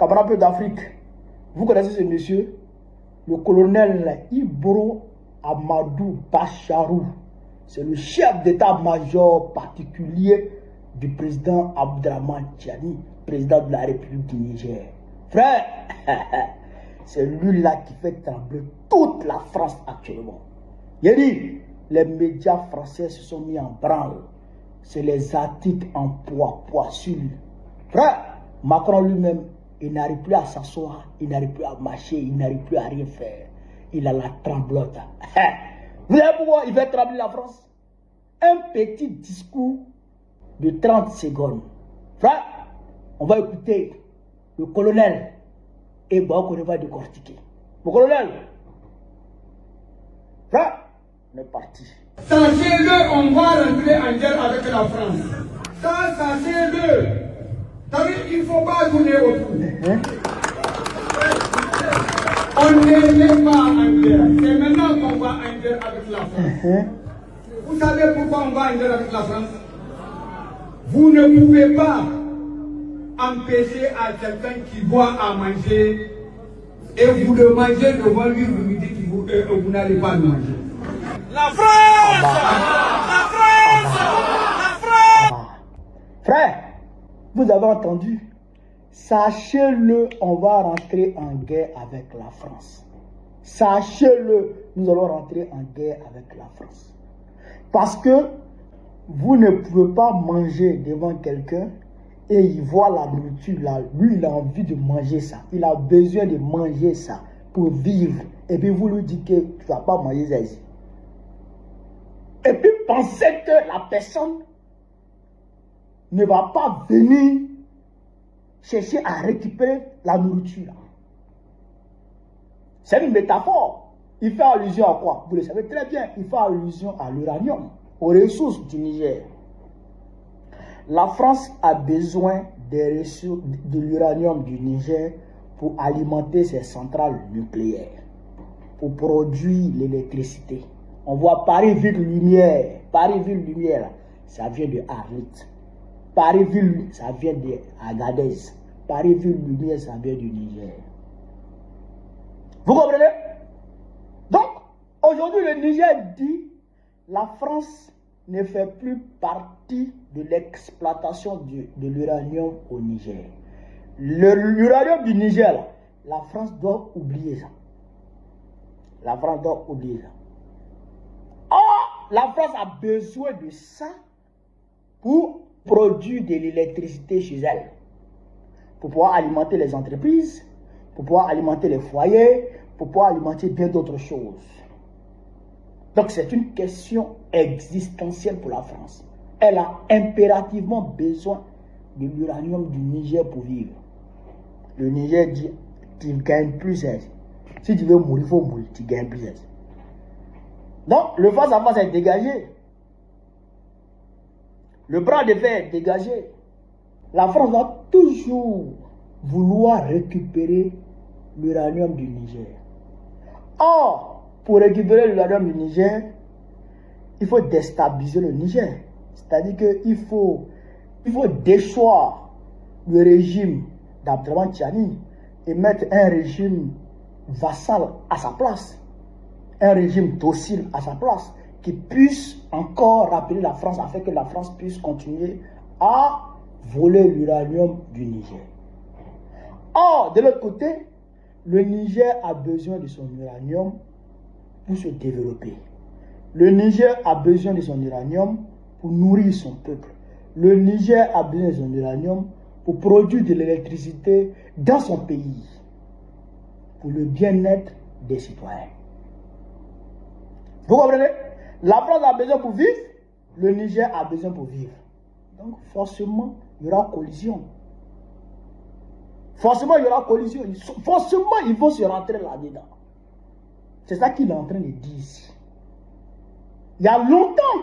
camarades d'Afrique, vous connaissez ce monsieur, le colonel Ibro Amadou Bacharou. C'est le chef d'état-major particulier du président Abdraman Tiani, président de la République du Niger. Frère, c'est lui-là qui fait trembler toute la France actuellement. Il a dit, les médias français se sont mis en branle. C'est les articles en poids sur lui. Frère, Macron lui-même, il n'arrive plus à s'asseoir, il n'arrive plus à marcher, il n'arrive plus à rien faire. Il a la tremblote. Vous savez pourquoi il fait trembler la France? Un petit discours de 30 secondes. Frère, on va écouter le colonel et bon, on va décortiquer. Le colonel, frère, on est parti. Sachez-le, on va rentrer en guerre avec la France. Ça, sachez-le. Il ne faut pas tourner autour. On n'est pas en guerre. C'est maintenant qu'on va en guerre avec la France. Vous savez pourquoi on va en guerre avec la France? Vous ne pouvez pas empêcher à quelqu'un qui boit à manger et vous le mangez devant lui, vous lui dites que vous n'allez pas le manger. La France! La France! La France! Frère, vous avez entendu? Sachez-le, on va rentrer en guerre avec la France. Sachez-le, nous allons rentrer en guerre avec la France. Parce que vous ne pouvez pas manger devant quelqu'un et il voit la nourriture là. Lui, il a envie de manger ça. Il a besoin de manger ça pour vivre. Et puis vous lui dites que tu ne vas pas manger ça ici. Et puis pensez que la personne ne va pas venir chercher à récupérer la nourriture. C'est une métaphore. Il fait allusion à quoi? Vous le savez très bien. Il fait allusion à l'uranium, aux ressources du Niger. La France a besoin des ressources de l'uranium du Niger pour alimenter ses centrales nucléaires, pour produire l'électricité. On voit Paris-Ville-Lumière. Paris-Ville-Lumière, ça vient de Arlit. Paris-Ville, ça vient de Agadez. Paris-Ville-Lumière, ça vient du Niger. Vous comprenez? Donc, aujourd'hui, le Niger dit la France ne fait plus partie de l'exploitation de l'uranium au Niger. L'uranium du Niger, là, la France doit oublier ça. La France doit oublier ça. Or, la France a besoin de ça pour produire de l'électricité chez elle, pour pouvoir alimenter les entreprises, pour pouvoir alimenter les foyers, pour pouvoir alimenter bien d'autres choses. Donc c'est une question existentielle pour la France. Elle a impérativement besoin de l'uranium du Niger pour vivre. Le Niger dit, tu gagnes plus. Si tu veux mourir, il faut mourir, tu gagnes plus. Donc le face à face est dégagé. Le bras de fer est dégagé. La France va toujours vouloir récupérer l'uranium du Niger. Or, pour récupérer l'uranium du Niger, il faut déstabiliser le Niger. C'est-à-dire qu'il faut déchoir le régime d'Abdraman Tiani et mettre un régime vassal à sa place, un régime docile à sa place, qui puisse encore rappeler la France afin que la France puisse continuer à voler l'uranium du Niger. Or, de l'autre côté, le Niger a besoin de son uranium pour se développer. Le Niger a besoin de son uranium pour nourrir son peuple. Le Niger a besoin de son uranium pour produire de l'électricité dans son pays, pour le bien-être des citoyens. Vous comprenez? La France a besoin pour vivre, le Niger a besoin pour vivre. Donc forcément, il y aura collision. Forcément, il y aura collision. Forcément, ils vont se rentrer là-dedans. C'est ça qu'il est en train de dire ici. Il y a longtemps,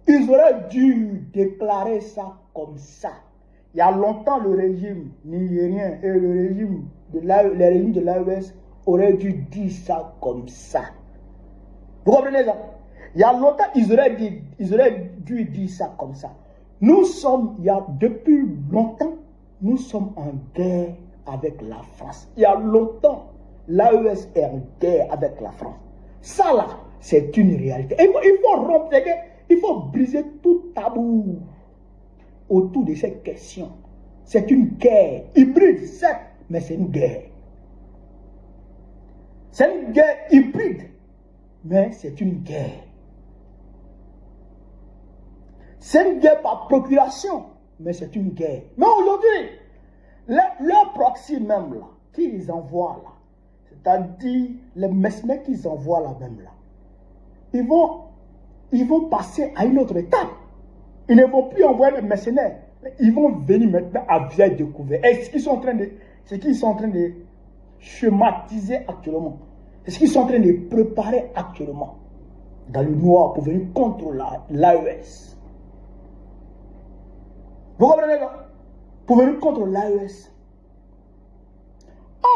ils auraient dû déclarer ça comme ça. Il y a longtemps, le régime nigérien et le régime de l'AES auraient dû dire ça comme ça. Vous comprenez ça? Il y a longtemps, ils auraient dû dire ça comme ça. Nous sommes, depuis longtemps, nous sommes en guerre avec la France. Il y a longtemps, l'AES est en guerre avec la France. Ça là, c'est une réalité. Il faut rompre, il faut briser tout tabou autour de cette question. C'est une guerre hybride, certes, mais c'est une guerre. C'est une guerre hybride, mais c'est une guerre. C'est une guerre par procuration, mais c'est une guerre. Mais aujourd'hui, leur proxy même là, qu'ils envoient là, c'est-à-dire les mercenaires qu'ils envoient là même là, ils vont passer à une autre étape. Ils ne vont plus envoyer les mercenaires. Ils vont venir maintenant à visage découvert. Et ce qu'ils sont en train de schématiser actuellement, c'est ce qu'ils sont en train de préparer actuellement dans le noir pour venir contre l'AES. Vous comprenez là? Pour venir contre l'AES.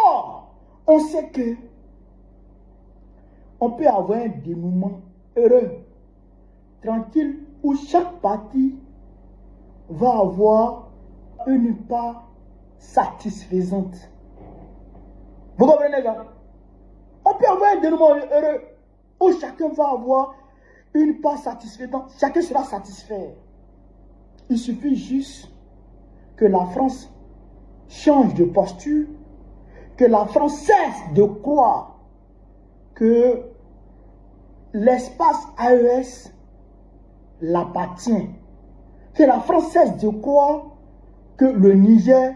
Or, on sait que on peut avoir un dénouement heureux, tranquille, où chaque parti va avoir une part satisfaisante. Vous comprenez ça? On peut avoir un dénouement heureux où chacun va avoir une part satisfaisante. Chacun sera satisfait. Il suffit juste que la France change de posture, que la France cesse de croire que l'espace AES l'appartient. Que la France cesse de croire que le Niger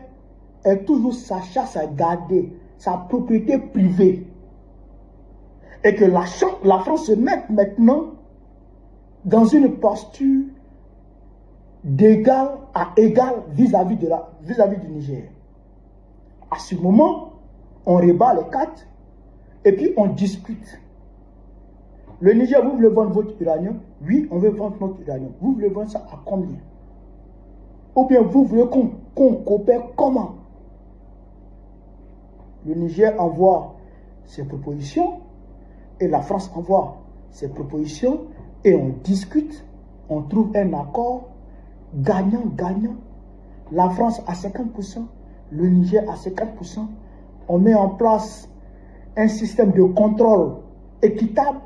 est toujours sa chasse à garder, sa propriété privée. Et que la France se mette maintenant dans une posture d'égal à égal vis-à-vis du Niger. À ce moment, on rebat les cartes et puis on discute. Le Niger, vous voulez vendre votre uranium? Oui, on veut vendre notre uranium. Vous voulez vendre ça à combien? Ou bien vous voulez qu'on coopère comment? Le Niger envoie ses propositions et la France envoie ses propositions et on discute, on trouve un accord gagnant-gagnant. La France à 50%, le Niger à 50%. On met en place un système de contrôle équitable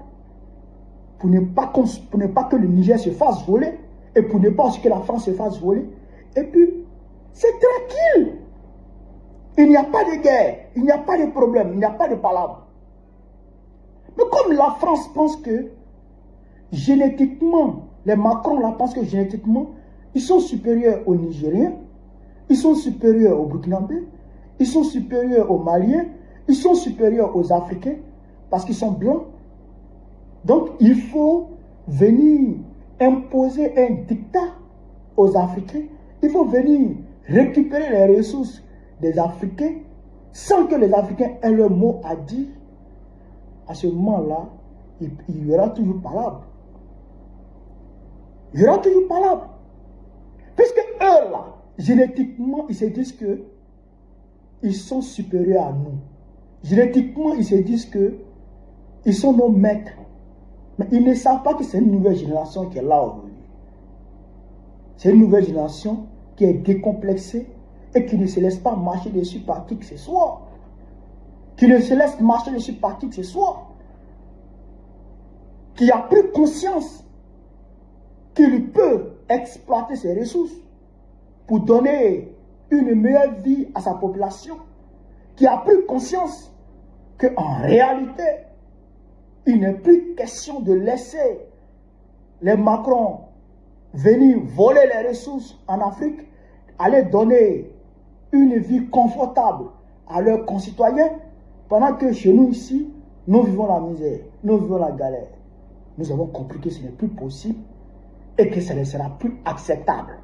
pour ne pas que le Niger se fasse voler et pour ne pas aussi que la France se fasse voler. Et puis, c'est tranquille. Il n'y a pas de guerre, il n'y a pas de problème, il n'y a pas de palabre. Mais comme la France pense que génétiquement, les Macron là pensent que génétiquement, ils sont supérieurs aux Nigériens, ils sont supérieurs aux Burkinabés, ils sont supérieurs aux Maliens, ils sont supérieurs aux Africains parce qu'ils sont blancs. Donc il faut venir imposer un dictat aux Africains. Il faut venir récupérer les ressources des Africains sans que les Africains aient leur mot à dire. À ce moment-là, il y aura toujours palabre. Il y aura toujours palabre. Puisque eux, là, génétiquement, ils se disent que ils sont supérieurs à nous. Génétiquement, ils se disent que ils sont nos maîtres. Mais ils ne savent pas que c'est une nouvelle génération qui est là aujourd'hui. C'est une nouvelle génération qui est décomplexée et qui ne se laisse pas marcher dessus par qui que ce soit. Qui ne se laisse marcher dessus par qui que ce soit. Qui a pris conscience qu'il peut exploiter ses ressources pour donner une meilleure vie à sa population. Qui a pris conscience qu'en réalité, il n'est plus question de laisser les Macron venir voler les ressources en Afrique, aller donner une vie confortable à leurs concitoyens, pendant que chez nous ici, nous vivons la misère, nous vivons la galère. Nous avons compris que ce n'est plus possible et que ça ne sera plus acceptable.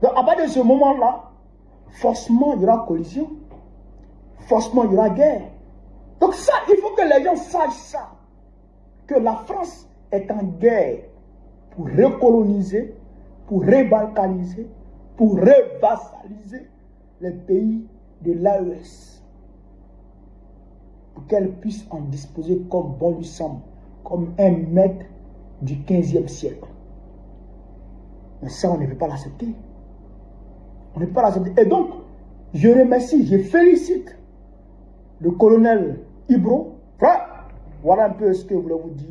Donc à partir de ce moment-là, forcément il y aura collision, forcément il y aura guerre. Donc ça, il faut que les gens sachent ça, que la France est en guerre pour recoloniser, pour rebalkaniser, pour revassaliser les pays de l'AES, pour qu'elle puisse en disposer comme bon lui semble, comme un maître du 15e siècle. Mais ça, on ne peut pas l'accepter. On ne peut pas l'accepter. Et donc, Je remercie, je félicite le colonel Ibro. Frère, voilà un peu ce que je voulais vous dire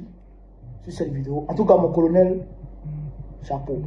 sur cette vidéo. En tout cas, mon colonel, chapeau.